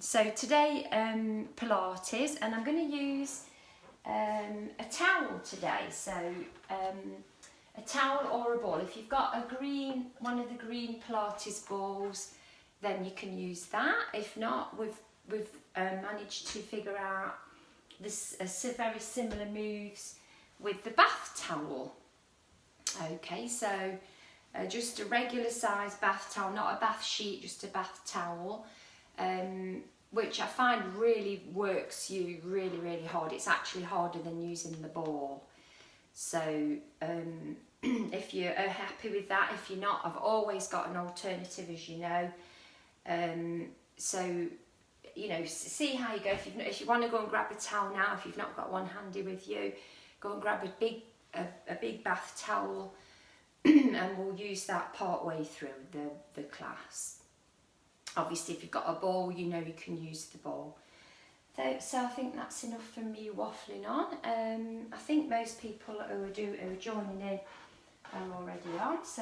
So today Pilates, and I'm going to use a towel today. So a towel or a ball. If you've got one of the green Pilates balls, then you can use that. If not, we've managed to figure out very similar moves with the bath towel. Okay, so just a regular size bath towel, not a bath sheet, just a bath towel, which I find really works you really hard. It's actually harder than using the ball. So if you're happy with that, if you're not, I've always got an alternative, as you know. So you know, see how you go. If you want to go and grab a towel now, if you've not got one handy with you, go and grab a big bath towel, and we'll use that part way through the class. Obviously, if you've got a ball, you know you can use the ball. So I think that's enough for me waffling on. I think most people who are joining in are already on. So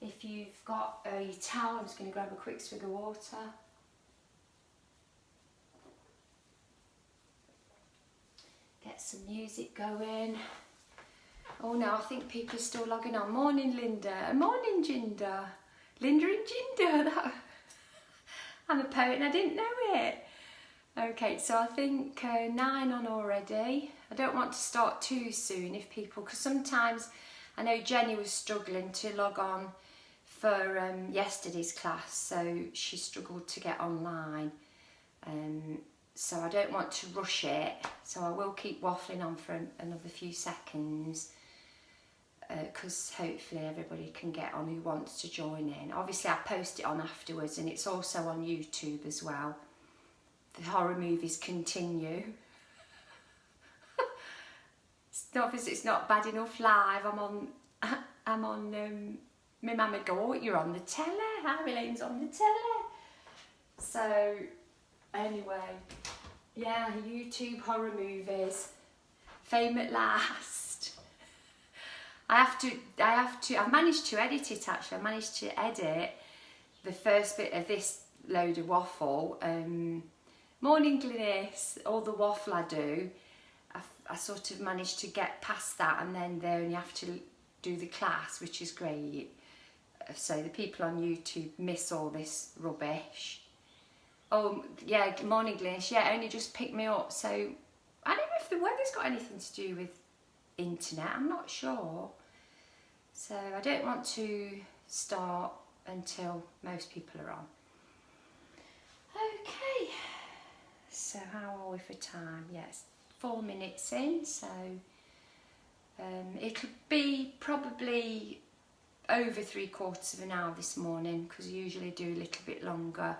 if you've got a towel, I'm just going to grab a quick swig of water. Get some music going. Oh no, I think people are still logging on. Morning Linda, and morning Jinder. Linda and Jinder. I'm a poet and I didn't know it. Okay, so I think 9 on already. I don't want to start too soon if people, because sometimes I know Jenny was struggling to log on for yesterday's class, so she struggled to get online. So I don't want to rush it, so I will keep waffling on for another few seconds, because hopefully everybody can get on who wants to join in. Obviously I post it on afterwards, and it's also on YouTube as well. The horror movies continue. It's not bad enough live. I'm on my mama go, you're on the telly, Harry Lane's on the telly. So anyway, yeah, YouTube horror movies, fame at last. I've managed to edit it actually. I managed to edit the first bit of this load of waffle. Morning Glynis, all the waffle I do, I sort of managed to get past that, and then they only have to do the class, which is great. So the people on YouTube miss all this rubbish. Oh yeah, morning Glynis, yeah, only just picked me up. So I don't know if the weather's got anything to do with internet, I'm not sure. So I don't want to start until most people are on. Okay. So how are we for time? Yes, 4 minutes in, so it'll be probably over 3/4 of an hour this morning, because I usually do a little bit longer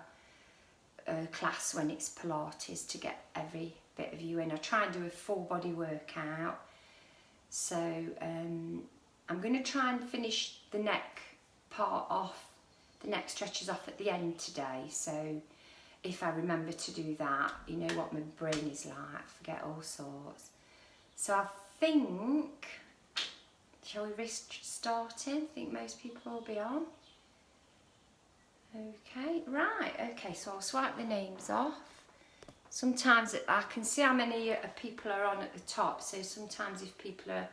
class when it's Pilates to get every bit of you in. I try and do a full body workout, so I'm going to try and finish the neck part off, the neck stretches off at the end today, so if I remember to do that, you know what my brain is like, I forget all sorts. So I think, shall we risk starting? I think most people will be on. Okay, right, okay, so I'll swipe the names off. Sometimes I can see how many people are on at the top, so sometimes if people are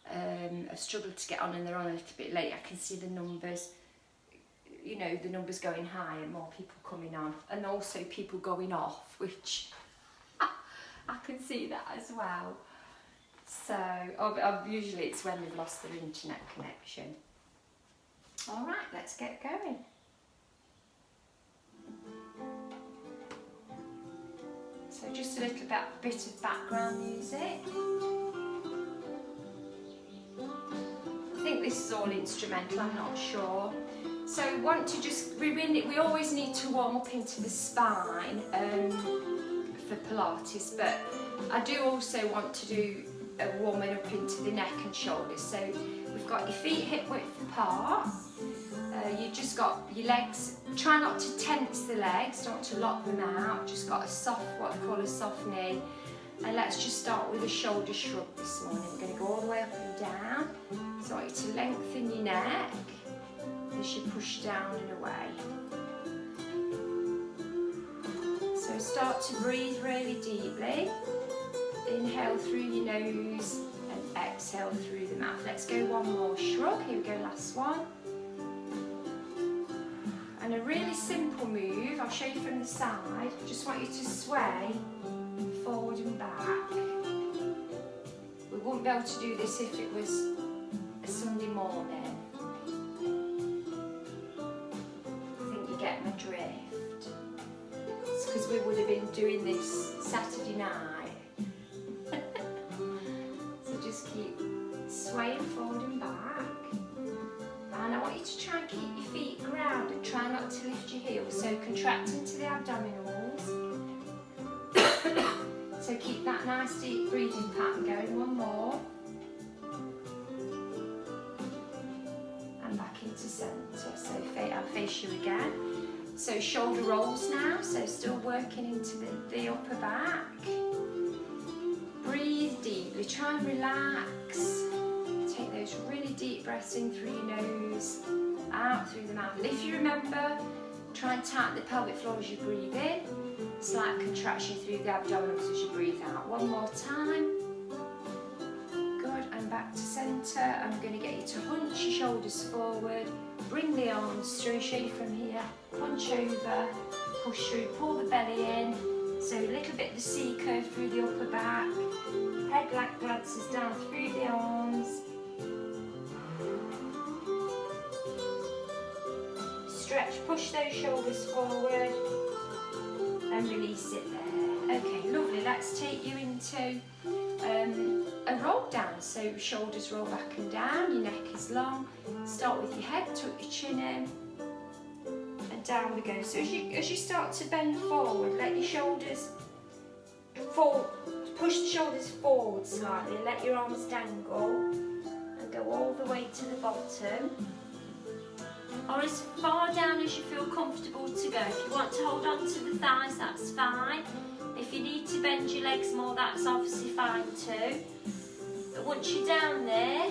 have struggled to get on and they're on a little bit late, I can see the numbers. You know, the numbers going high and more people coming on, and also people going off, which I can see that as well. So usually it's when they've lost their internet connection. All right, let's get going. So just a little bit of background music. I think this is all instrumental, I'm not sure. So we always need to warm up into the spine for Pilates, but I do also want to do a warming up into the neck and shoulders. So we've got your feet hip width apart, you just got your legs, try not to tense the legs, don't want to lock them out, just got a soft, what I call a soft knee. And let's just start with a shoulder shrug this morning. We're going to go all the way up and down, so I want you to lengthen your neck as you push down and away. start to breathe really deeply. Inhale through your nose and exhale through the mouth. Let's go one more shrug. Here we go, last one. And a really simple move, I'll show you from the side. Just want you to sway forward and back. We wouldn't be able to do this if it was a Sunday morning. I think you get my drift. It's because we would have been doing this Saturday night. So just keep swaying forward and back. And I want you to try and keep your feet grounded. Try not to lift your heels. So contract into the abdominals. So keep that nice deep breathing pattern going. One more. And back into centre. So I'll face you again. So shoulder rolls now. So still working into the upper back. Breathe deeply. Try and relax. Take those really deep breaths in through your nose, out through the mouth. And if you remember, try and tighten the pelvic floor as you breathe in. Slight contraction through the abdominals as you breathe out. One more time. Good, and back to centre. I'm going to get you to hunch your shoulders forward. Bring the arms through, show you from here. Hunch over, push through, pull the belly in. So a little bit of the C curve through the upper back. Head like glances down through the arms. Stretch, push those shoulders forward and release it there. Okay, lovely. Let's take you into a roll down. So shoulders roll back and down, your neck is long. Start with your head, tuck your chin in, and down we go. So as you start to bend forward, let your shoulders fall, push the shoulders forward slightly, let your arms dangle and go all the way to the bottom. Or as far down as you feel comfortable to go. If you want to hold on to the thighs, that's fine. If you need to bend your legs more, that's obviously fine too. But once you're down there,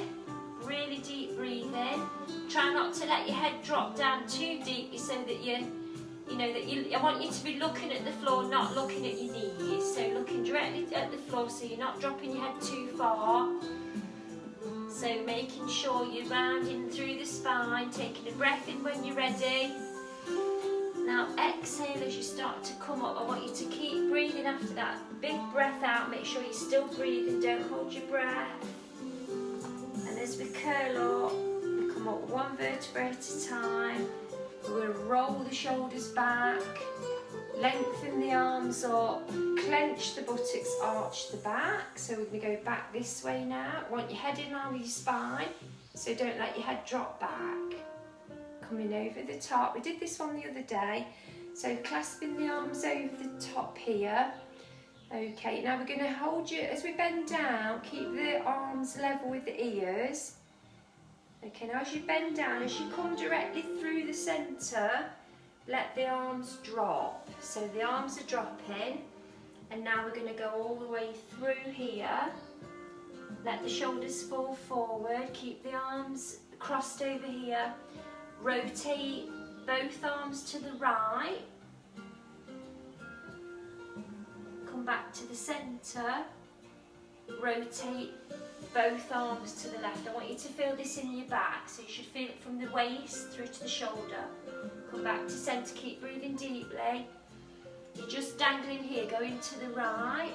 really deep breathing. Try not to let your head drop down too deeply so that I want you to be looking at the floor, not looking at your knees. So looking directly at the floor so you're not dropping your head too far. So making sure you're rounding through the spine, taking a breath in when you're ready. Now exhale as you start to come up. I want you to keep breathing after that. Big breath out, make sure you're still breathing, don't hold your breath. And as we curl up, we come up one vertebra at a time. We're going to roll the shoulders back, lengthen the arms up, clench the buttocks, arch the back. So we're going to go back this way now. Want your head in line with your spine, so don't let your head drop back. Coming over the top. We did this one the other day. So clasping the arms over the top here. Okay, now we're going to hold you, as we bend down, keep the arms level with the ears. Okay, now as you bend down, as you come directly through the centre, let the arms drop. So the arms are dropping, and now we're going to go all the way through here. Let the shoulders fall forward, keep the arms crossed over here. Rotate both arms to the right. Come back to the centre. Rotate both arms to the left. I want you to feel this in your back, so you should feel it from the waist through to the shoulder. Come back to centre, keep breathing deeply. You're just dangling here, going to the right.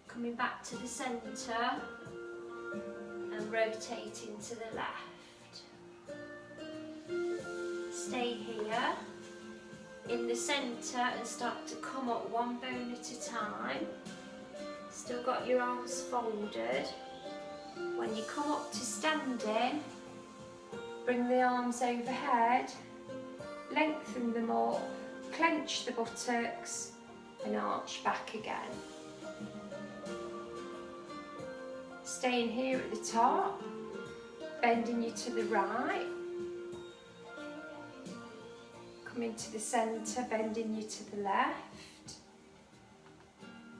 Coming back to the centre and rotating to the left. Stay here in the centre and start to come up one bone at a time. Still got your arms folded. When you come up to standing, bring the arms overhead, lengthen them up, clench the buttocks and arch back again. Staying here at the top, bending you to the right. Coming to the centre, bending you to the left.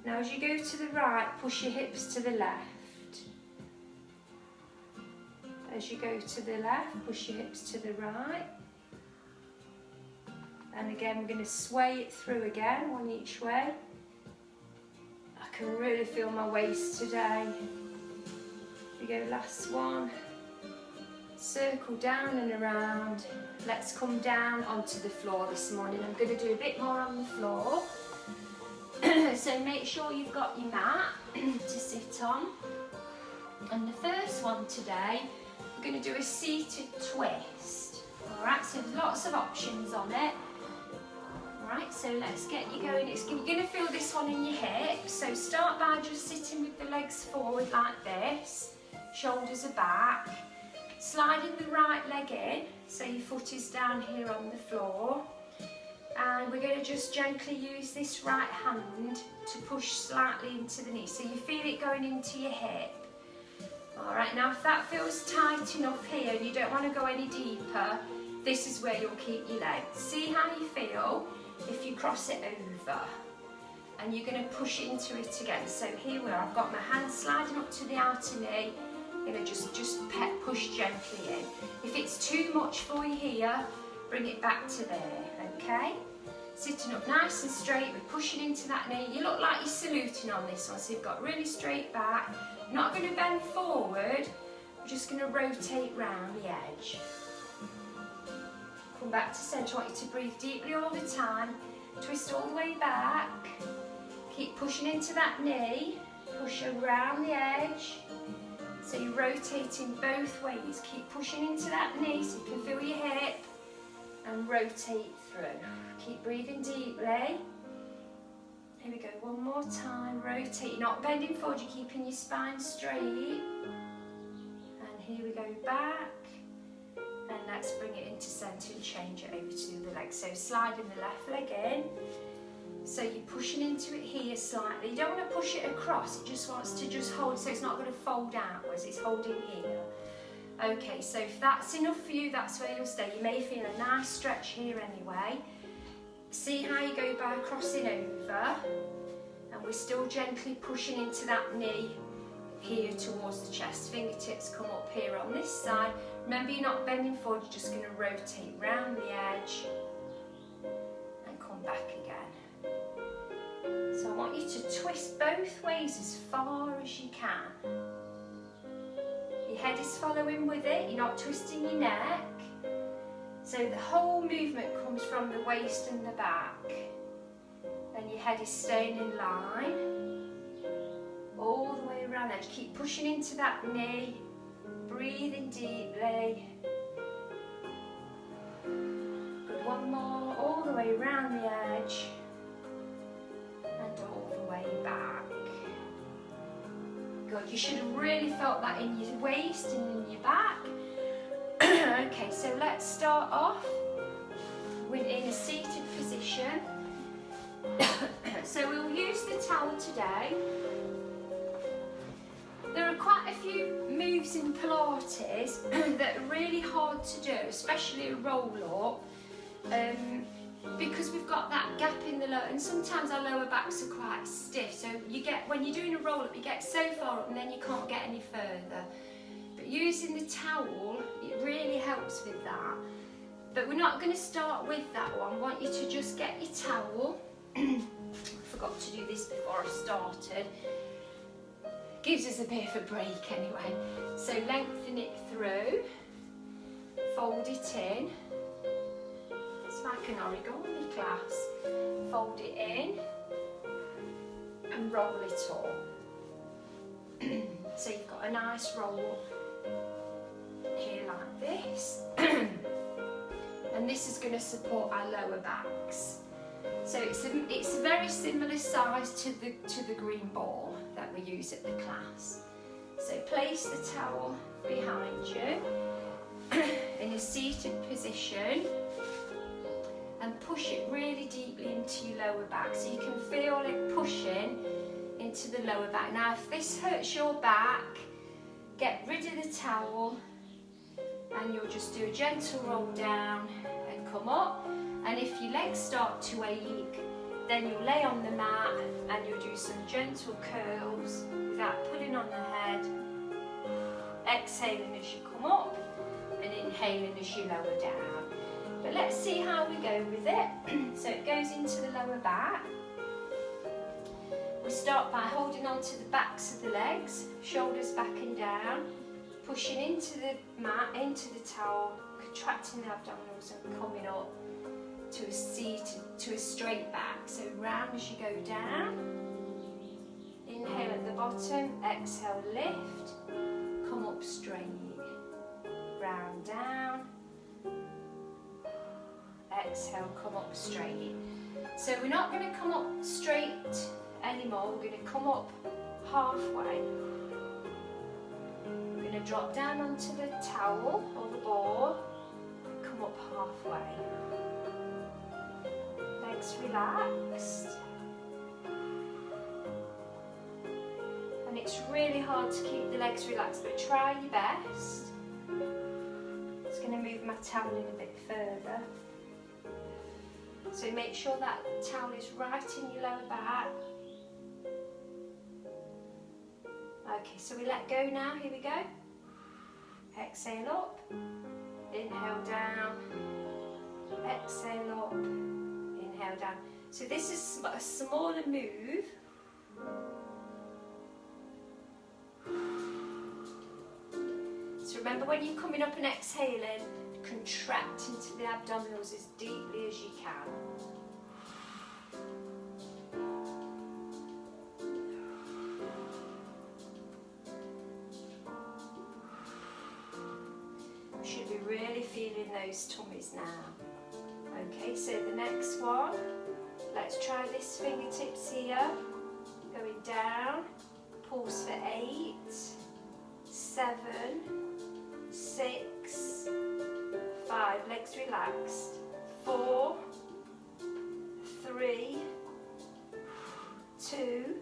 Now as you go to the right, push your hips to the left. As you go to the left, push your hips to the right. And again, we're going to sway it through again, one each way. I can really feel my waist today. Here we go, last one. Circle down and around. Let's come down onto the floor this morning. I'm going to do a bit more on the floor. So make sure you've got your mat to sit on. And the first one today, we're going to do a seated twist. Alright, so there's lots of options on it. Alright, so let's get you going. You're going to feel this one in your hips. So start by just sitting with the legs forward like this. Shoulders are back. Sliding the right leg in, so your foot is down here on the floor. And we're going to just gently use this right hand to push slightly into the knee. So you feel it going into your hip. Alright, now if that feels tight enough here and you don't want to go any deeper, this is where you'll keep your legs. See how you feel if you cross it over. And you're going to push into it again. So here we are, I've got my hand sliding up to the outer knee. I'm going to just push gently in. If it's too much for you here, bring it back to there, okay? Sitting up nice and straight, we're pushing into that knee. You look like you're saluting on this one, so you've got really straight back. You're not going to bend forward, we're just going to rotate round the edge. Come back to centre. I want you to breathe deeply all the time. Twist all the way back. Keep pushing into that knee. Push around the edge. So you're rotating both ways. Keep pushing into that knee so you can feel your hip. And rotate through. Keep breathing deeply. Here we go, one more time. Rotate. You're not bending forward, you're keeping your spine straight. And here we go, back. And let's bring it into centre and change it over to the other leg. So sliding the left leg in. So you're pushing into it here slightly. You don't want to push it across, it just wants to just hold, so it's not going to fold outwards, it's holding here. Okay, so if that's enough for you, that's where you'll stay. You may feel a nice stretch here anyway. See how you go by crossing over. And we're still gently pushing into that knee here towards the chest. Fingertips come up here on this side. Remember, you're not bending forward, you're just going to rotate round the edge and come back again. So I want you to twist both ways as far as you can. Your head is following with it, you're not twisting your neck. So the whole movement comes from the waist and the back. And your head is staying in line. All the way around edge. Keep pushing into that knee. Breathing deeply. Good, one more. All the way around the edge. And all the way back. Good, you should have really felt that in your waist and in your back. Okay, so let's start off in a seated position. So we'll use the towel today. There are quite a few moves in Pilates that are really hard to do, especially a roll up, because we've got that gap in the lower, and sometimes our lower backs are quite stiff. So you get, when you're doing a roll up, you get so far up and then you can't get any further. But using the towel, it really helps with that. But we're not going to start with that one. I want you to just get your towel. I forgot to do this before I started. Gives us a bit of a break anyway. So lengthen it through, fold it in. It's like an origami class. Fold it in and roll it up. So you've got a nice roll here like this. And this is going to support our lower backs. So it's a very similar size to the green ball that we use at the class. So place the towel behind you in a seated position and push it really deeply into your lower back so you can feel it pushing into the lower back. Now if this hurts your back, get rid of the towel and you'll just do a gentle roll down and come up. And if your legs start to ache, then you'll lay on the mat and you'll do some gentle curls without pulling on the head. Exhaling as you come up and inhaling as you lower down. But let's see how we go with it. So it goes into the lower back. We start by holding on to the backs of the legs, shoulders back and down, pushing into the mat, into the towel, contracting the abdominals and coming up to a seated, to a straight back. So round as you go down. Inhale at the bottom, exhale, lift, come up straight, round down, exhale, come up straight. So we're not going to come up straight anymore, we're going to come up halfway. We're going to drop down onto the towel or the ball and come up halfway. Legs relaxed. And it's really hard to keep the legs relaxed, but try your best. Just going to move my towel in a bit further. So make sure that towel is right in your lower back. Okay, so we let go now, here we go. Exhale up, inhale down, exhale up, inhale down. So this is a smaller move. So remember, when you're coming up and exhaling, contract into the abdominals as deeply as you can. You should be really feeling those tummies now. Okay, so the next one, let's try this, fingertips here, going down, pulse for 8, 7, 6, 5, legs relaxed, 4, 3, 2,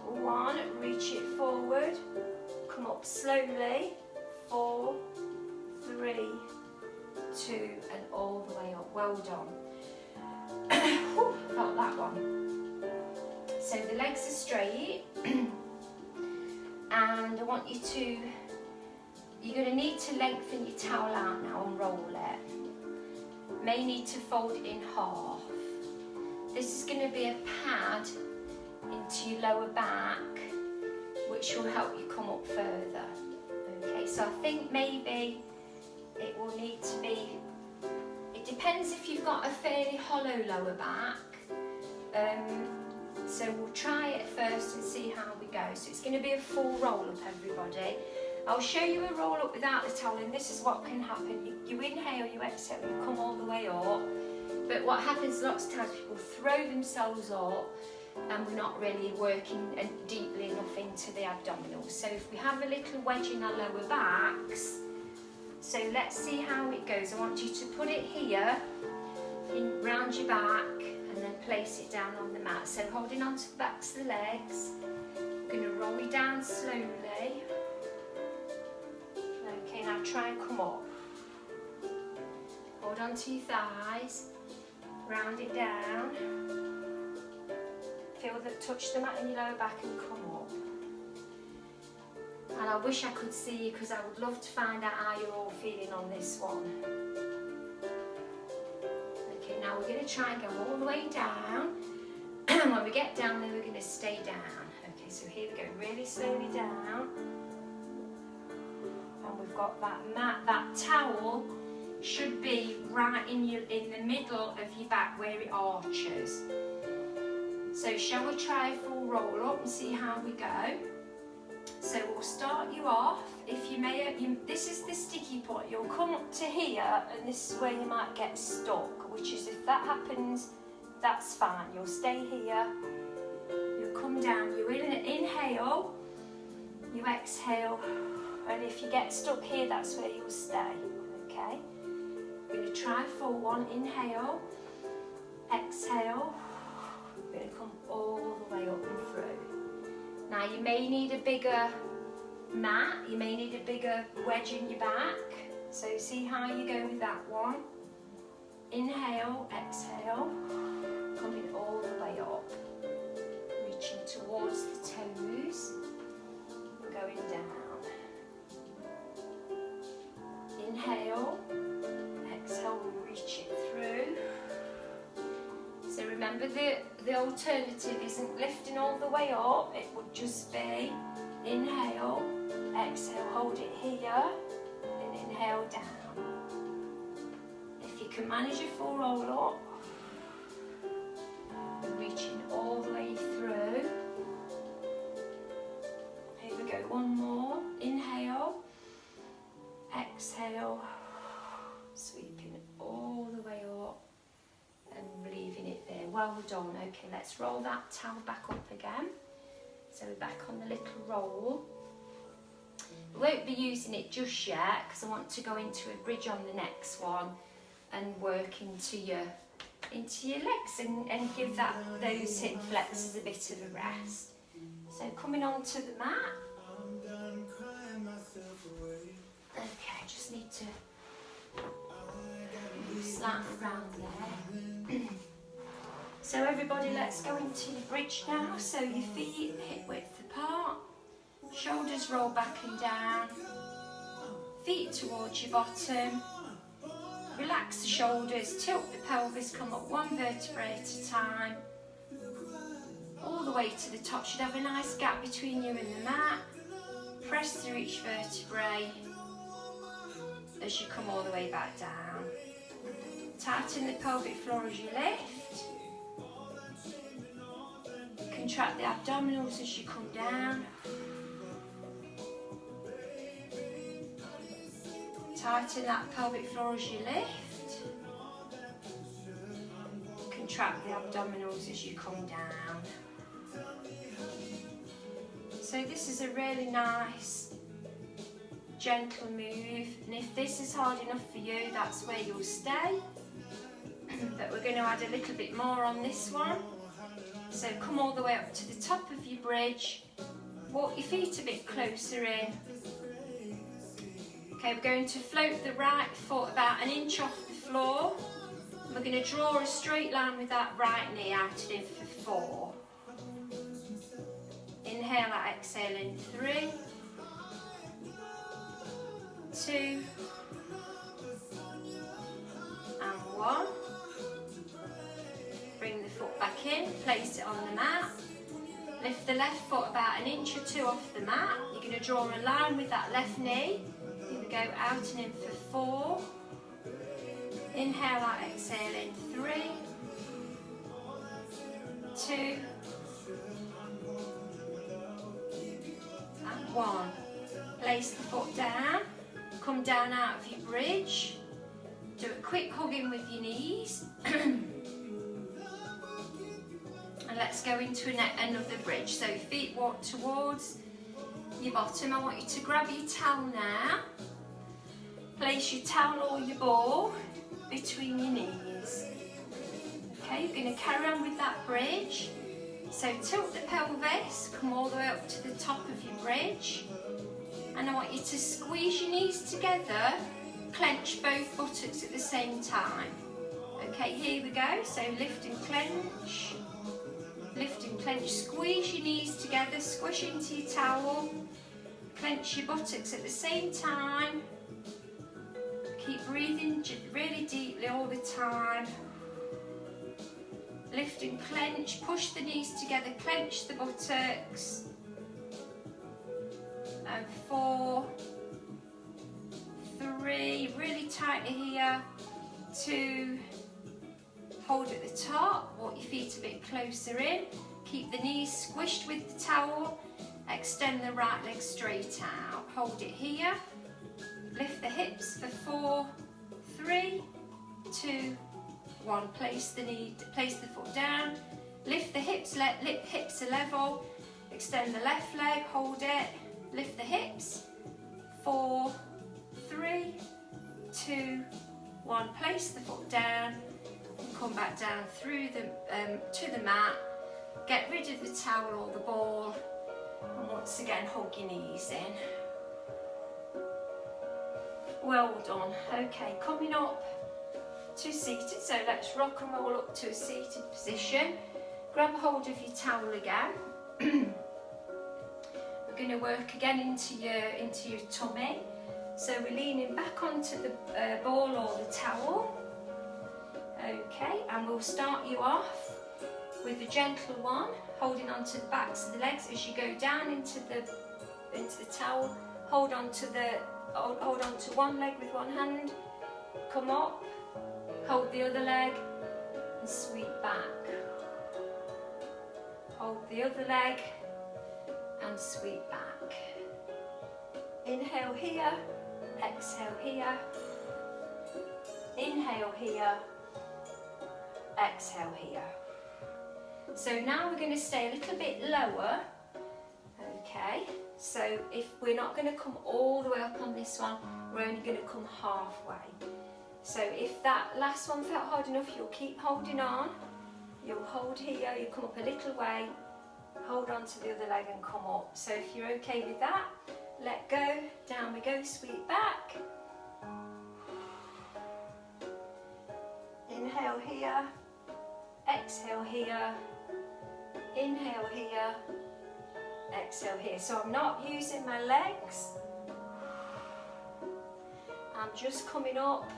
1, reach it forward, come up slowly, 4, 3, 2, and all the way up. Well done. Whew, felt that one. So the legs are straight, and I want you to, you're going to need to lengthen your towel out now and roll it. May need to fold it in half. This is going to be a pad into your lower back, which will help you come up further. Okay, so I think maybe it will need to be, it depends if you've got a fairly hollow lower back. So we'll try it first and see how we go. So it's going to be a full roll up, everybody. I'll show you a roll up without the towel, and this is what can happen. You inhale, you exhale, you come all the way up. But what happens lots of times, people throw themselves up and we're not really working deeply enough into the abdominals. So if we have a little wedge in our lower backs, so let's see how it goes. I want you to put it here, round your back, and then place it down on the mat. So holding on to the backs of the legs, I'm going to roll you down slowly. Okay, now try and come up. Hold on to your thighs, round it down. Feel that, touch the mat in your lower back and come up. And I wish I could see you, because I would love to find out how you're all feeling on this one. Okay, now we're going to try and go all the way down. When we get down there, we're going to stay down. Okay, so here we go, really slowly down. And we've got that mat, that towel should be right in the middle of your back where it arches. So shall we try a full roll up and see how we go? So we'll start you off. If you may, this is the sticky point. You'll come up to here, and this is where you might get stuck, which is, if that happens, that's fine. You'll stay here. You'll come down. You inhale, you exhale, and if you get stuck here, that's where you'll stay. Okay? We're going to try full one. Inhale, exhale. We're going to come all the way up and through. Now you may need a bigger mat, you may need a bigger wedge in your back. So see how you go with that one. Inhale, exhale, coming all the way up. Reaching towards the toes, going down. Inhale, exhale, we reach remember the alternative isn't lifting all the way up, it would just be inhale, exhale, hold it here, then inhale down. If you can manage a full roll up, reaching all the way through. Here we go, one more. Inhale, exhale, sweeping all the way up and leaving it there. Well done. Okay, let's roll that towel back up again. So we're back on the little roll. I won't be using it just yet because I want to go into a bridge on the next one and work into your legs and give those hip flexors a bit of a rest. So coming onto the mat. Okay, I just need to move that around there. So everybody, let's go into your bridge now. So your feet hip width apart, shoulders roll back and down, feet towards your bottom. Relax the shoulders, tilt the pelvis, come up one vertebrae at a time. All the way to the top. Should have a nice gap between you and the mat. Press through each vertebrae as you come all the way back down. Tighten the pelvic floor as you lift. Contract the abdominals as you come down. Tighten that pelvic floor as you lift. Contract the abdominals as you come down. So this is a really nice, gentle move, and if this is hard enough for you, that's where you'll stay. But we're going to add a little bit more on this one. So come all the way up to the top of your bridge, walk your feet a bit closer in. Okay, we're going to float the right foot about an inch off the floor. We're going to draw a straight line with that right knee out and in for 4. Inhale out, exhale in 3, 2, and 1. Bring the foot back in, place it on the mat. Lift the left foot about an inch or 2 off the mat. You're going to draw a line with that left knee. Here we go, out and in for 4. Inhale out, exhale in 3, 2, and 1. Place the foot down, come down out of your bridge, do a quick hug in with your knees, and let's go into another bridge. So feet walk towards your bottom. I want you to grab your towel now, place your towel or your ball between your knees. Okay, you're going to carry on with that bridge. So tilt the pelvis, come all the way up to the top of your bridge, and I want you to squeeze your knees together, clench both buttocks at the same time. Okay, here we go. So lift and clench, squeeze your knees together, squish into your towel, clench your buttocks at the same time. Keep breathing really deeply all the time. Lift and clench, push the knees together, clench the buttocks. And 4, 3, really tight here. 2, hold at the top, walk your feet a bit closer in. Keep the knees squished with the towel. Extend the right leg straight out. Hold it here. Lift the hips for 4, 3, 2, 1. Place the foot down. Lift the hips, hips are level. Extend the left leg, hold it. Lift the hips. 4, 3, 2, 1. Place the foot down. And come back down through to the mat. Get rid of the towel or the ball. And once again, hug your knees in. Well done. Okay, coming up to seated. So let's rock and roll up to a seated position. Grab a hold of your towel again. We're going to work again into your tummy. So we're leaning back onto the ball or the towel. Okay, and we'll start you off with a gentle one, holding on to the backs of the legs as you go down into the towel. Hold on to one leg with one hand, come up, hold the other leg and sweep back. Hold the other leg and sweep back. Inhale here, exhale here. Inhale here, exhale here. So now we're going to stay a little bit lower. Okay, so if we're not going to come all the way up on this one, we're only going to come halfway. So if that last one felt hard enough, you'll keep holding on. You'll hold here, you come up a little way, hold on to the other leg and come up. So if you're okay with that, let go, down we go, sweep back. Inhale here, exhale here, inhale here, exhale here. So I'm not using my legs, I'm just coming up,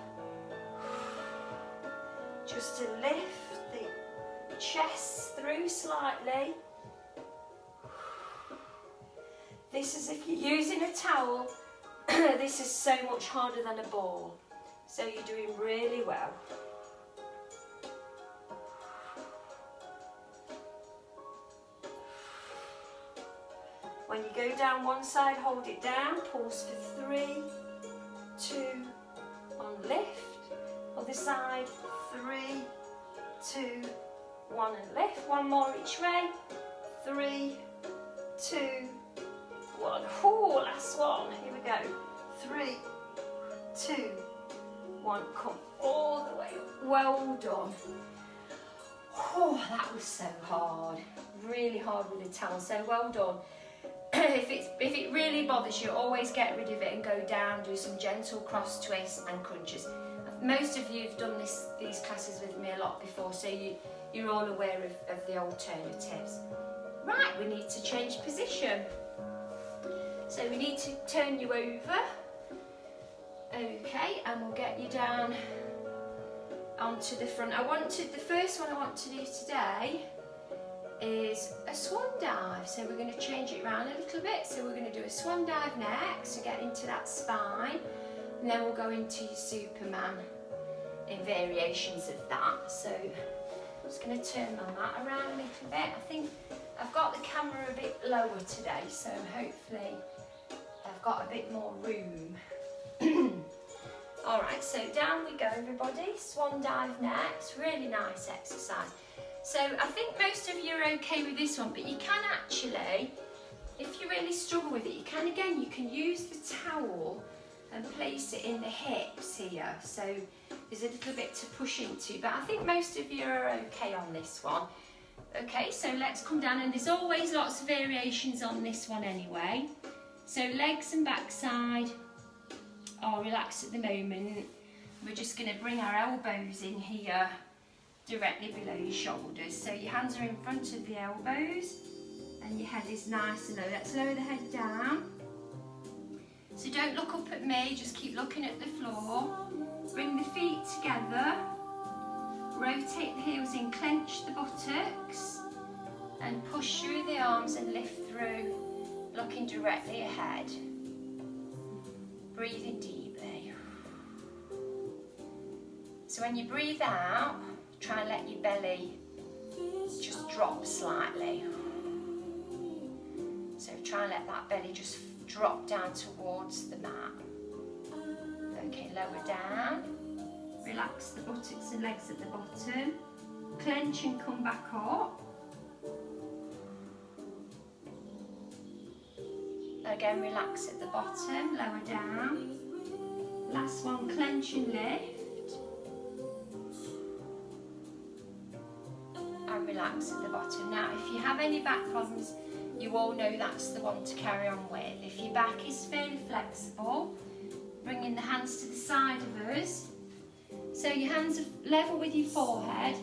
just to lift the chest through slightly. This is if you're using a towel, this is so much harder than a ball. So you're doing really well. When you go down one side, hold it down, pause for 3, 2, 1, lift. Other side, 3, 2, 1 and lift. One more each way. 3, 2, 1. Oh, last one. Here we go. 3, 2, 1. Come all the way up. Well done. Oh, that was so hard. Really hard with the towel. So well done. If it really bothers you, always get rid of it and go down, do some gentle cross twists and crunches. Most of you have done these classes with me a lot before, so you're all aware of the alternatives. Right, we need to change position. So we need to turn you over. Okay, and we'll get you down onto the front. The first one I want to do today is a swan dive. So we're going to change it around a little bit. So we're going to do a swan dive next to get into that spine, and then we'll go into your Superman in variations of that. So I'm just going to turn my mat around a little bit. I think I've got the camera a bit lower today, so hopefully I've got a bit more room. Alright, so down we go everybody, swan dive next, really nice exercise. So I think most of you are okay with this one, but you can actually, if you really struggle with it, you can use the towel and place it in the hips here. So there's a little bit to push into, but I think most of you are okay on this one. Okay, so let's come down, and there's always lots of variations on this one anyway. So legs and backside are relaxed at the moment. We're just going to bring our elbows in here, directly below your shoulders. So your hands are in front of the elbows and your head is nice and low. Let's lower the head down. So don't look up at me, just keep looking at the floor. Bring the feet together, rotate the heels in, clench the buttocks and push through the arms and lift through, looking directly ahead. Breathing deeply. So when you breathe out, try and let your belly just drop slightly. So try and let that belly just drop down towards the mat. Okay, lower down. Relax the buttocks and legs at the bottom. Clench and come back up. Again, relax at the bottom, lower down. Last one, clench and lift. And relax at the bottom. Now, if you have any back problems, you all know that's the one to carry on with. If your back is fairly flexible, bringing the hands to the side of us. So your hands are level with your forehead.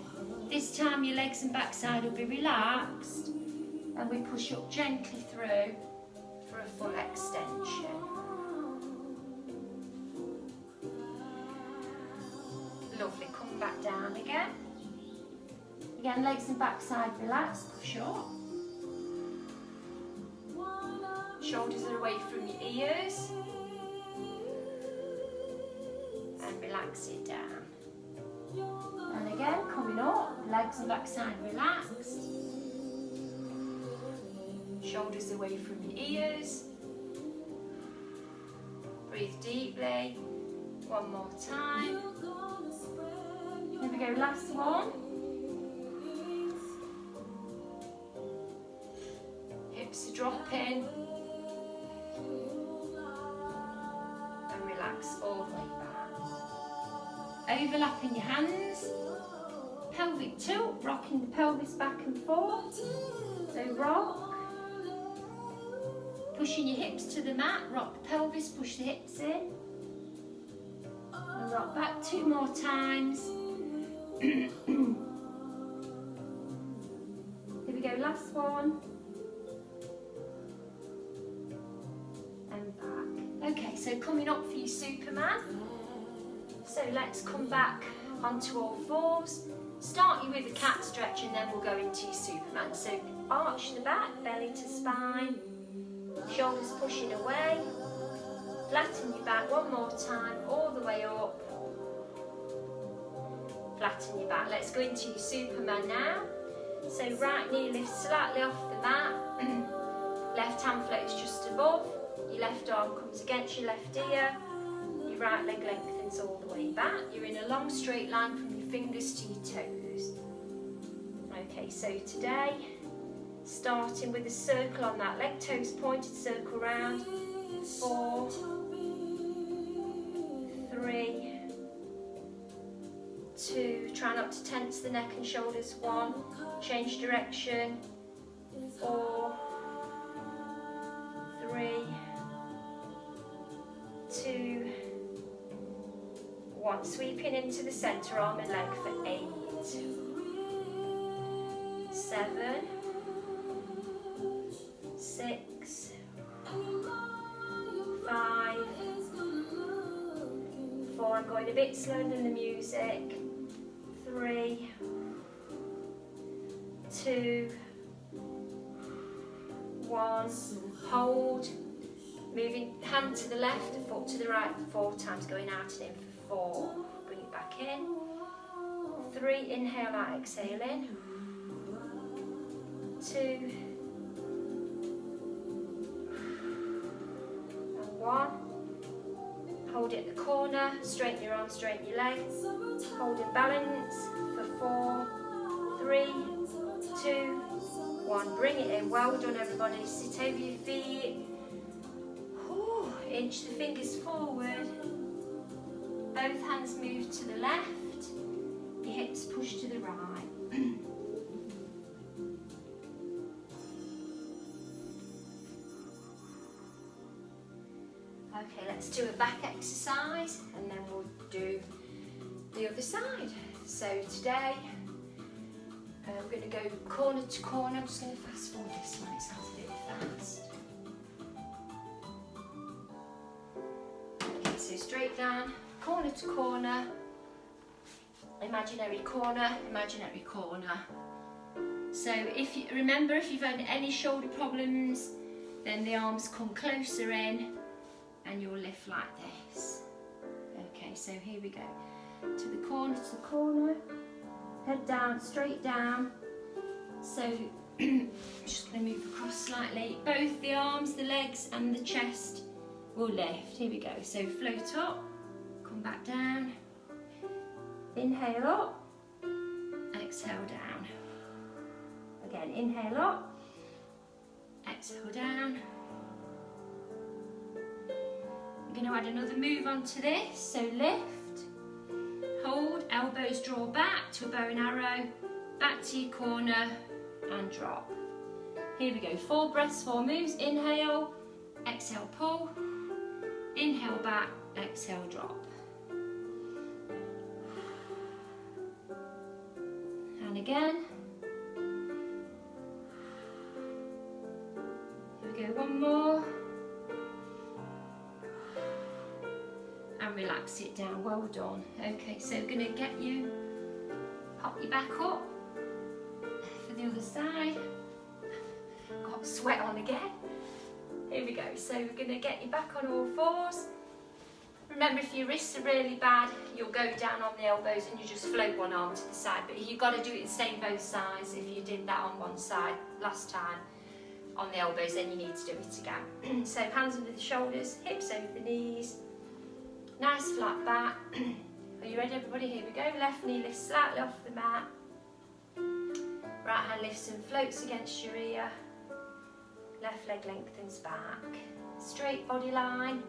This time your legs and backside will be relaxed. And we push up gently through for a full extension. Lovely, come back down again. Again, legs and backside relaxed, push up. Shoulders are away from your ears. And relax it down. And again, coming up, legs and backside relaxed. Shoulders away from your ears. Breathe deeply. One more time. Here we go, last one. Hips are dropping. And relax all the way back. Overlapping your hands. Pelvic tilt, rocking the pelvis back and forth. So rock. Pushing your hips to the mat, rock the pelvis, push the hips in. And rock back 2 more times. Here we go, last one. And back. Okay, so coming up for your Superman. So let's come back onto all fours. Start you with a cat stretch and then we'll go into your Superman. So arch the back, belly to spine. Shoulders pushing away. Flatten your back one more time, all the way up. Flatten your back. Let's go into your Superman now. So right knee lifts slightly off the mat. Left hand floats just above. Your left arm comes against your left ear. Your right leg lengthens all the way back. You're in a long straight line from your fingers to your toes. Okay, so today, starting with a circle on that leg, toes pointed, circle round. 4, 3, 2, try not to tense the neck and shoulders. 1, change direction. 4, 3, 2, 1. Sweeping into the centre, arm and leg for 8, 7, 6, 5, 4. I'm going a bit slower than the music. 3, 2, 1. Hold. Moving hand to the left, foot to the right 4 times. Going out and in for 4. Bring it back in. 3. Inhale out, exhale in. 2. And 1. Hold it at the corner. Straighten your arms, straighten your legs. Hold and balance for 4, 3, 2, 1. Bring it in. Well done, everybody. Sit over your feet. Inch the fingers forward. Both hands move to the left. Your hips push to the right. Okay, let's do a back exercise and then we'll do the other side. So today we're going to go corner to corner. I'm just going to fast forward this one, it sounds a bit fast. Okay, so straight down, corner to corner, imaginary corner, imaginary corner. So if you remember, if you've had any shoulder problems, then the arms come closer in and you'll lift like this. Okay, so here we go. To the corner, head down, straight down. So I'm just going to move across slightly. Both the arms, the legs and the chest will lift. Here we go. So float up, come back down. Inhale up, exhale down. Again, inhale up, exhale down. I'm going to add another move onto this. So lift, hold, elbows draw back to a bow and arrow, back to your corner and drop. Here we go, 4 breaths, 4 moves. Inhale, exhale, pull. Inhale back, exhale, drop. And again. Here we go, one more. And relax it down, well done. Okay, so we're going to get you, pop your back up, the other side. Got sweat on again. Here we go. So we're going to get you back on all fours. Remember, if your wrists are really bad, you'll go down on the elbows and you just float one arm to the side. But you've got to do it the same both sides. If you did that on one side last time on the elbows, then you need to do it again. So hands under the shoulders, hips over the knees. Nice flat back. Are you ready, everybody? Here we go. Left knee lifts slightly off the mat. Right hand lifts and floats against your ear. Left leg lengthens back. Straight body line.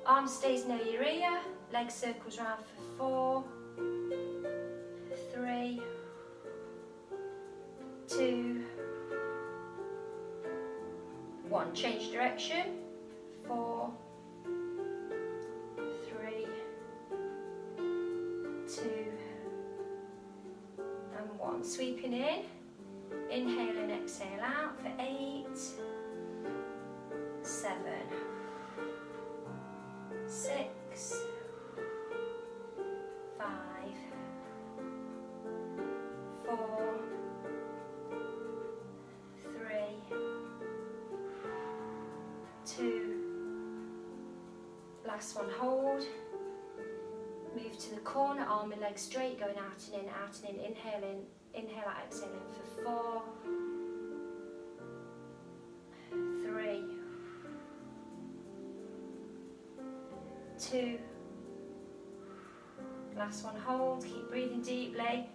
Arm stays near your ear. Leg circles round for 4, 3, 2, 1. Change direction. 4, 3, 2, and 1. Sweeping in. Inhale and exhale out for 8, 7, 6, 5, 4, 3, 2. Last one, hold. Move to the corner, arm and leg straight, going out and in, out and in. Inhale in, inhale out, exhale in for 4, 3, 2. Last one, hold. Keep breathing deeply.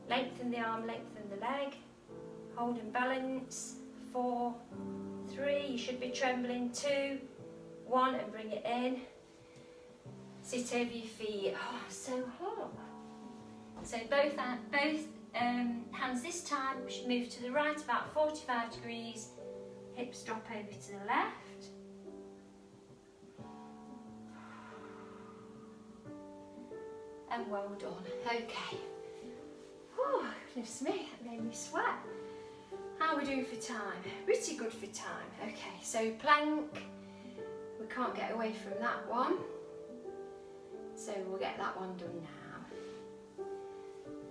Lengthen the arm, lengthen the leg. Hold and balance. 4, 3. You should be trembling. 2, 1, and bring it in. Sit over your feet. Oh, so hot. So both hands this time should move to the right about 45 degrees. Hips drop over to the left. And well done. Okay. Oh, goodness me, that made me sweat. How are we doing for time? Pretty good for time. Okay, so plank. We can't get away from that one. So we'll get that one done now.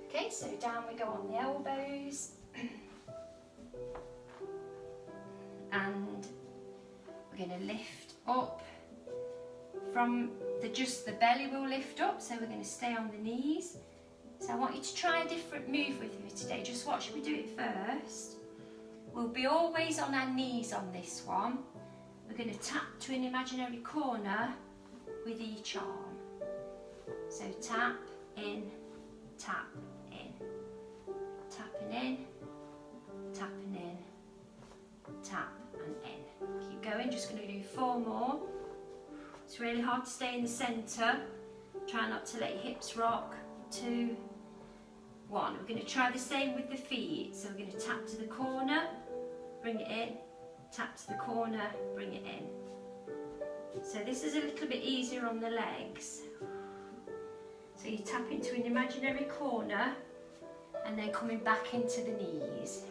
Okay, so down we go on the elbows. And we're going to lift up from just the belly will lift up, so we're going to stay on the knees. So I want you to try a different move with me today. Just watch me do it first. We'll be always on our knees on this one. We're going to tap to an imaginary corner with each arm. So tap in, tap in, tapping in, tapping in, tap and in. Keep going, just going to do 4 more. It's really hard to stay in the centre. Try not to let your hips rock. 2, 1. We're going to try the same with the feet. So we're going to tap to the corner, bring it in, tap to the corner, bring it in. So this is a little bit easier on the legs. So you tap into an imaginary corner and then coming back into the knees.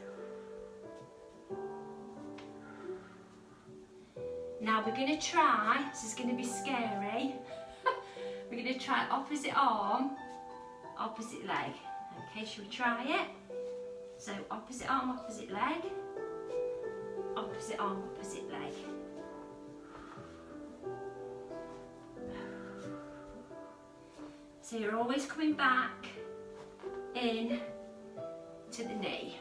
Now we're going to try, this is going to be scary, we're going to try opposite arm, opposite leg. Okay, shall we try it? So opposite arm, opposite leg, opposite arm, opposite leg. So you're always coming back in to the knee.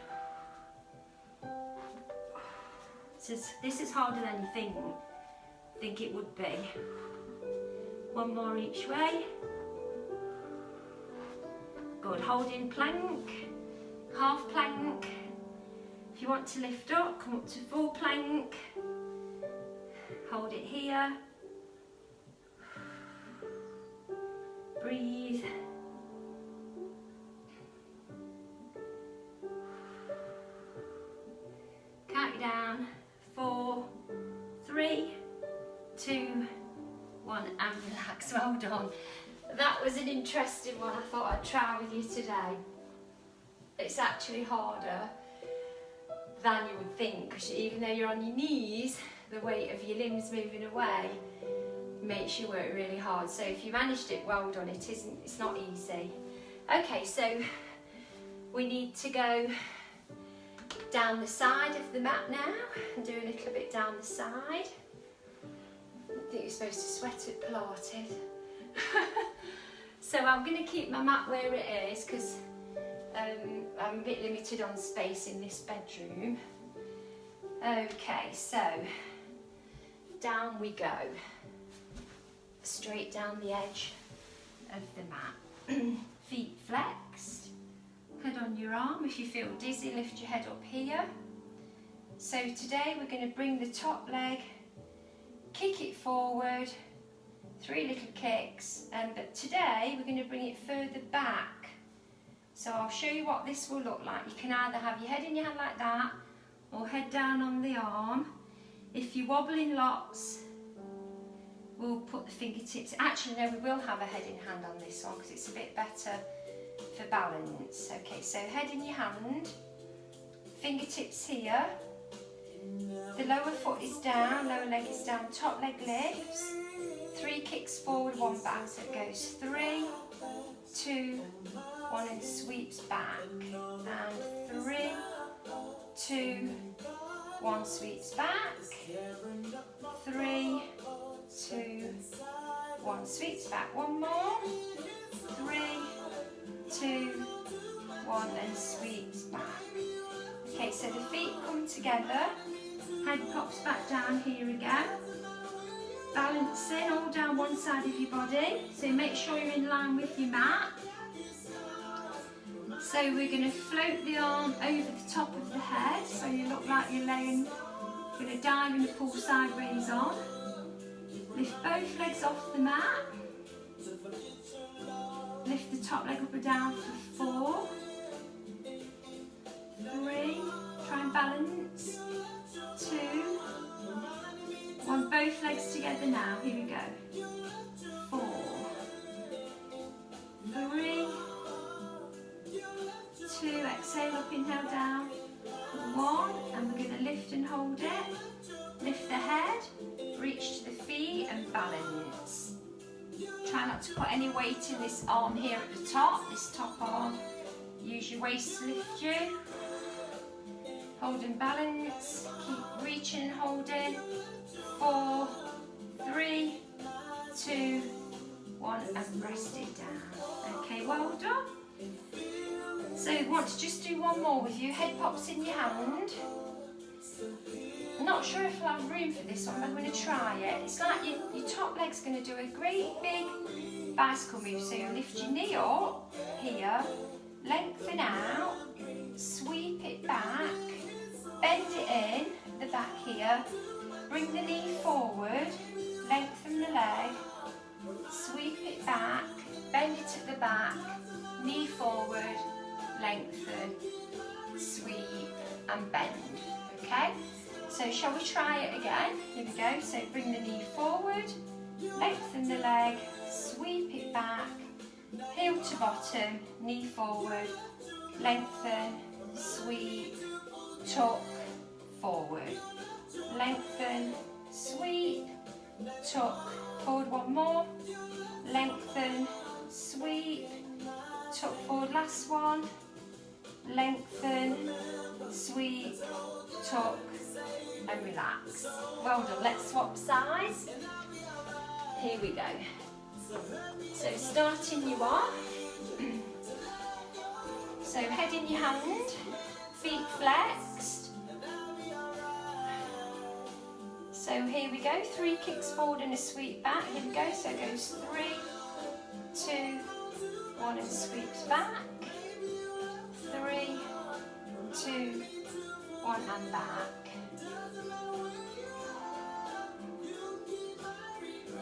So this is harder than you think it would be. 1 more each way. Good, holding plank, half plank. If you want to lift up, come up to full plank. Hold it here. Breathe. Count it down. 4, 3, 2, 1, and relax. Well done. That was an interesting one. I thought I'd try with you today. It's actually harder than you would think, because even though you're on your knees, the weight of your limbs moving away makes you work really hard. So if you managed it, well done. It's not easy. Okay, so we need to go down the side of the mat now, and do a little bit down the side. I think you're supposed to sweat at Pilates. So I'm going to keep my mat where it is because I'm a bit limited on space in this bedroom. Okay, so down we go, straight down the edge of the mat. Feet flexed, head on your arm. If you feel dizzy, lift your head up here. So today we're going to bring the top leg, kick it forward, 3 little kicks, but today we're going to bring it further back. So I'll show you what this will look like. You can either have your head in your hand like that, or head down on the arm. If you're wobbling lots, we'll put the fingertips, actually no, we will have a head in hand on this one because it's a bit better for balance. Okay, so head in your hand, fingertips here, the lower foot is down, lower leg is down, top leg lifts, 3 kicks forward, 1 back, so it goes 3, 2, 1 and sweeps back, and 3, 2, 1 sweeps back, 3, 2, 1 sweeps back, 1 more, 3, 2, 1 and sweeps back. Okay, so the feet come together, head pops back down here again, balancing all down one side of your body, so make sure you're in line with your mat. So we're going to float the arm over the top of the head, so you look like you're laying, you're going to dive in the pool sideways on. Lift both legs off the mat. Lift the top leg up and down for 4, 3, try and balance, 2, 1, both legs together now, here we go, 4, 3, 2, exhale up, inhale down, 1, and we're going to lift and hold it, lift the head, reach to the feet and balance. Try not to put any weight in this arm here at the top, this top arm, use your waist to lift you, hold and balance, keep reaching and holding, 4, 3, 2, 1 and rest it down. Okay, well done. So you want to just do one more with you, head pops in your hand. I'm not sure if I'll have room for this one, but I'm going to try it. It's like your top leg's going to do a great big bicycle move. So you lift your knee up here, lengthen out, sweep it back, bend it in, the back here, bring the knee forward, lengthen the leg, sweep it back, bend it at the back, knee forward, lengthen, sweep and bend. Okay? So shall we try it again? Here we go. So bring the knee forward, lengthen the leg, sweep it back, heel to bottom, knee forward, lengthen, sweep, tuck, forward, lengthen, sweep, tuck, forward, 1 more, lengthen, sweep, tuck forward, last one, lengthen, sweep, tuck and relax. Well done. Let's swap sides. Here we go. So starting you off. So head in your hand, feet flexed. So here we go, 3 kicks forward and a sweep back. Here we go, so it goes 3, 2, 1 and sweeps back. 3, 2, 1 and back.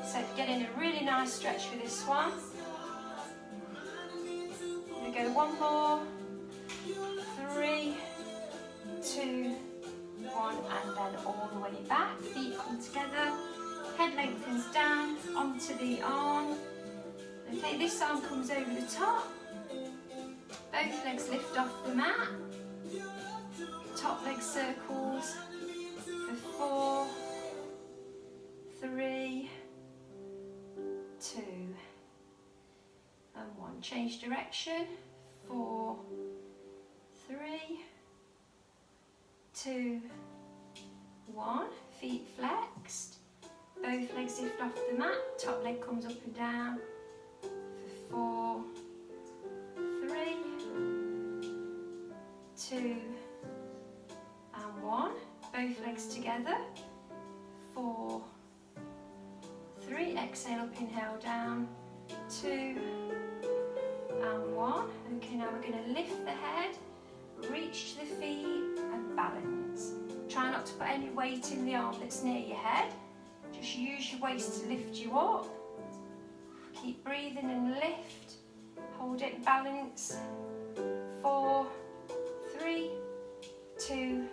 So getting a really nice stretch for this one. We go 1 more, 3, 2, 1 and then all the way back. Feet come together, head lengthens down onto the arm. Okay, this arm comes over the top. Both legs lift off the mat. Top leg circles for 4, 3, 2 and 1. Change direction. 4, 3, 2, 1. Feet flexed. Both legs lift off the mat. Top leg comes up and down. For 4, 3, 2, and 1. Both legs together. 4, 3. Exhale up, inhale down. 2, and 1. Okay, now we're going to lift the head, reach to the feet and balance. Try not to put any weight in the arm that's near your head. Just use your waist to lift you up. Keep breathing and lift. Hold it, balance. 4, 3, 2,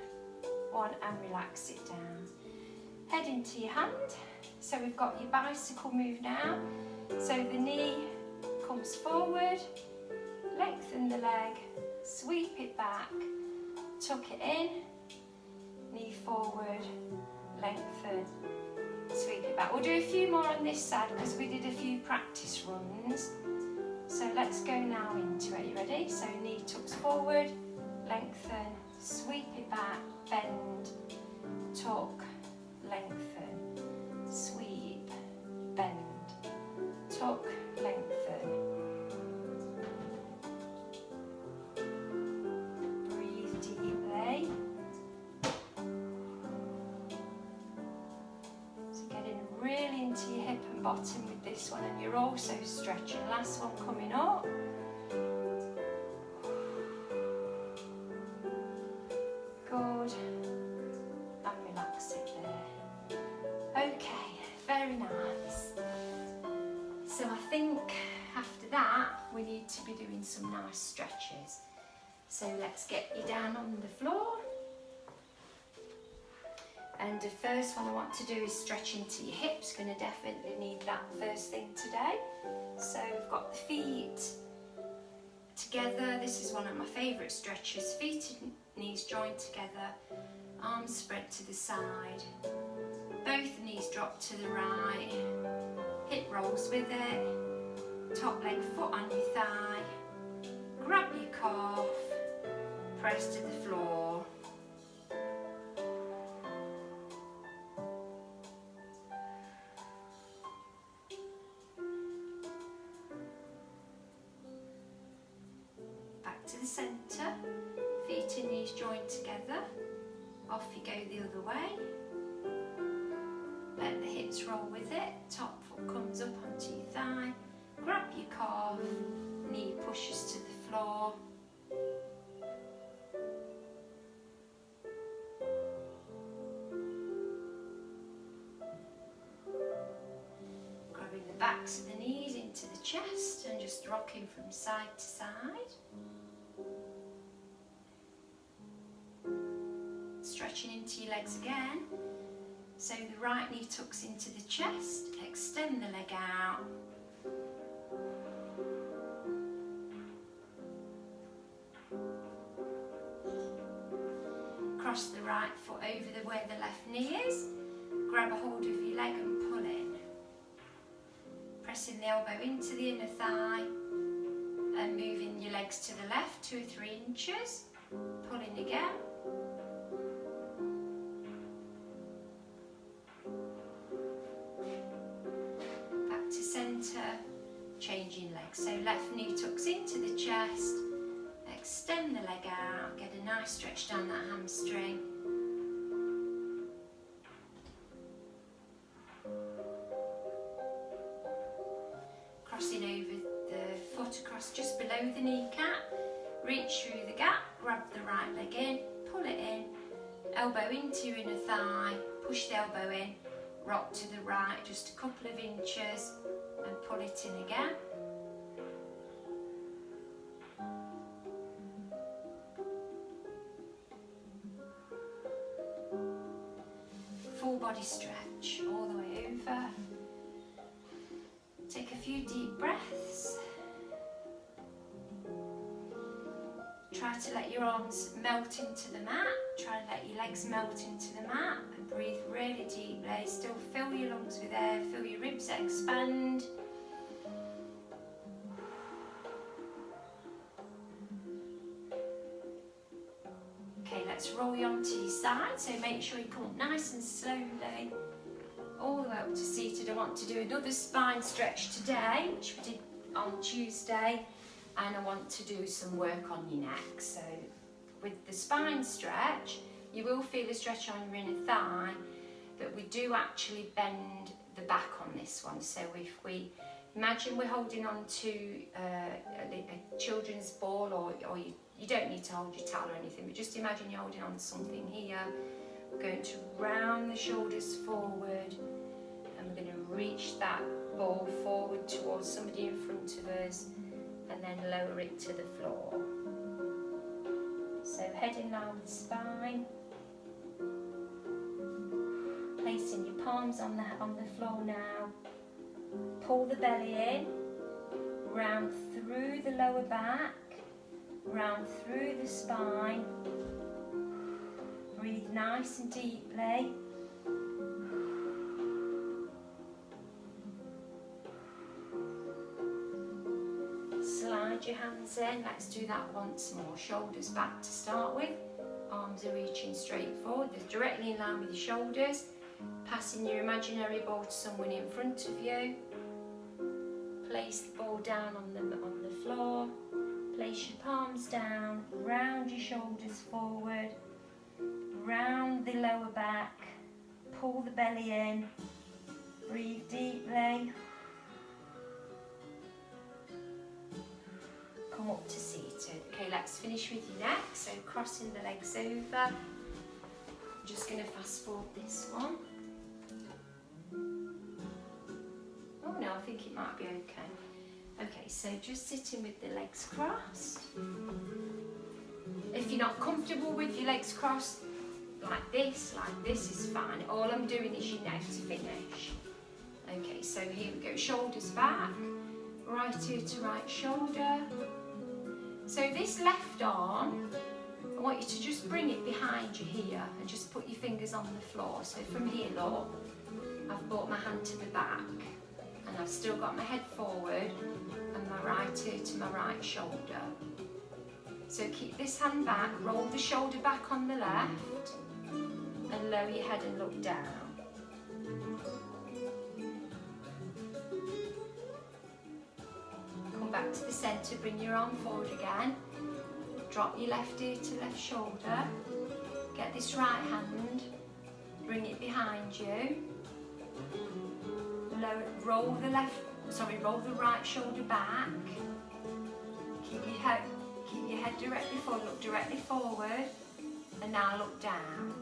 1, and relax it down. Head into your hand. So we've got your bicycle move now. So the knee comes forward, lengthen the leg, sweep it back, tuck it in, knee forward, lengthen, sweep it back. We'll do a few more on this side because we did a few practice runs. So let's go now into it. You ready? So knee tucks forward, lengthen, sweep it back, bend, tuck, lengthen, sweep, bend, tuck, lengthen. Breathe deeply. So getting really into your hip and bottom with this one, and you're also stretching. Last one coming up. Good. And relax it there. Okay, very nice. So I think after that we need to be doing some nice stretches. So let's get you down on the floor. And the first one I want to do is stretch into your hips. Going to definitely need that first thing today. So we've got the feet together. This is one of my favourite stretches. Feet and knees joined together, arms spread to the side. Both knees drop to the right. Hip rolls with it. Top leg foot on your thigh. Grab your calf. Press to the floor. Back to the centre. Feet and knees joined together. Off you go the other way. Let the hips roll with it. Top foot comes up onto your thigh. Grab your calf. Knee pushes to the floor. Grabbing the backs of the knees into the chest and just rocking from side to side. Stretching into your legs again. So the right knee tucks into the chest, extend the leg out. Cross the right foot over where the left knee is. Grab a hold of your leg and pull in. Pressing the elbow into the inner thigh and moving your legs to the left 2 or 3 inches. Pulling again. Changing legs. So left knee tucks into the chest, extend the leg out, get a nice stretch down that hamstring. Crossing over the foot across just below the kneecap, reach through the gap, grab the right leg in, pull it in, elbow into your inner thigh, push the elbow in, rock to the right just a couple of inches, and pull it in again. Full body stretch all the way over. Take a few deep breaths. Try to let your arms melt into the mat. Try to let your legs melt into the mat and breathe really deeply. Still fill your lungs with air, feel your ribs expand. Okay, let's let's roll you onto your side. So make sure you come up nice and slowly, all the way up to seated. I want to do another spine stretch today, which we did on Tuesday, and I want to do some work on your neck. So with the spine stretch, you will feel a stretch on your inner thigh, but we do actually bend the back on this one. So if we imagine we're holding on to a children's ball, or you don't need to hold your towel or anything, but just imagine you're holding on to something here. We're going to round the shoulders forward, and we're going to reach that ball forward towards somebody in front of us, and then lower it to the floor. So head in line with the spine, placing your palms on the floor now. Pull the belly in, round through the lower back, round through the spine. Breathe nice and deeply. Slide your hands in. Let's do that once more. Shoulders back to start with. Arms are reaching straight forward. They're directly in line with your shoulders. Passing your imaginary ball to someone in front of you. Place the ball down on the floor. Place your palms down. Round your shoulders forward. Round the lower back. Pull the belly in. Breathe deeply. Come up to seated. Okay, let's finish with your neck. So crossing the legs over. I'm just going to fast forward this one. Oh no, I think it might be okay. Okay, so just sitting with the legs crossed. If you're not comfortable with your legs crossed, like this is fine. All I'm doing is your neck to finish. Okay, so here we go. Shoulders back, right ear to right shoulder. So this left arm, I want you to just bring it behind you here and just put your fingers on the floor. So from here, look, I've brought my hand to the back, and I've still got my head forward and my right ear to my right shoulder. So keep this hand back, roll the shoulder back on the left, and lower your head and look down. Come back to the centre, bring your arm forward again. Drop your left ear to left shoulder. Get this right hand, bring it behind you. Roll the right shoulder back. Keep your head directly forward, look directly forward, and now look down.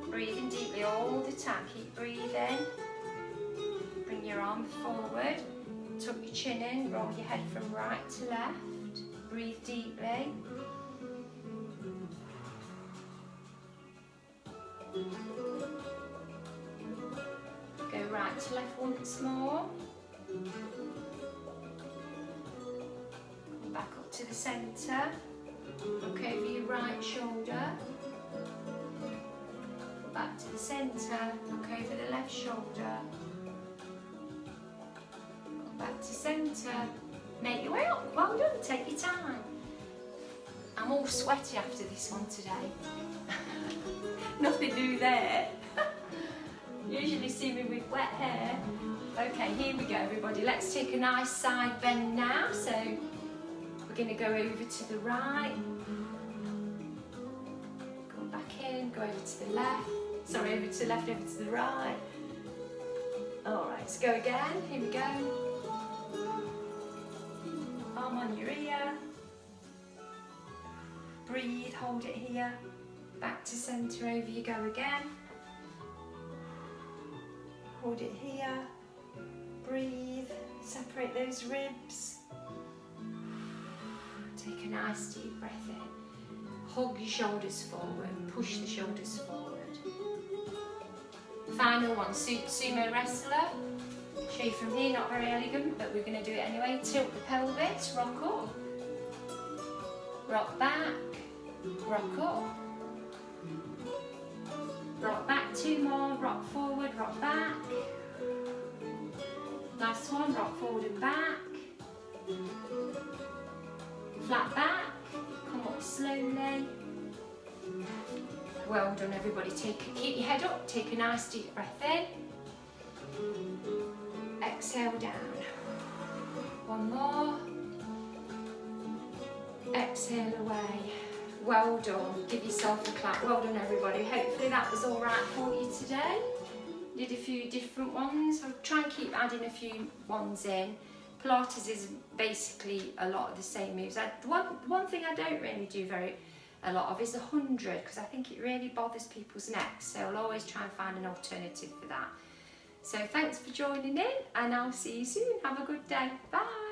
Breathing deeply all the time, keep breathing. Bring your arm forward, tuck your chin in, roll your head from right to left. Breathe deeply. Go right to left once more. Come back up to the centre. Look over your right shoulder. Back to the centre. Look over the left shoulder. Come back to centre. Make your way up. Well done. Take your time. I'm all sweaty after this one today. Nothing new there. Usually see me with wet hair. Okay, here we go, everybody. Let's take a nice side bend now. So we're going to go over to the right. Go back in, go over to the left. Sorry, over to the left, over to the right. All right, let's go again. Here we go. Arm on your ear. Breathe, hold it here. Back to centre, over you go again. Hold it here. Breathe, separate those ribs. Take a nice deep breath in. Hug your shoulders forward, push the shoulders forward. Final one, sumo wrestler. Show you from here, not very elegant, but we're going to do it anyway. Tilt the pelvis, rock up. Rock back, rock up. Rock back, two more, rock forward, rock back. Last one, rock forward and back. flat back, come up slowly. Well done everybody, keep your head up, take a nice deep breath in. Exhale down. One more. Exhale away. Well done, give yourself a clap. Well done everybody, hopefully that was all right for you today. Did a few different ones. I'll try and keep adding a few ones in. Pilates is basically a lot of the same moves. One thing I don't really do a lot of is 100, because I think it really bothers people's necks, so I'll always try and find an alternative for that. So thanks for joining in, and I'll see you soon. Have a good day. Bye.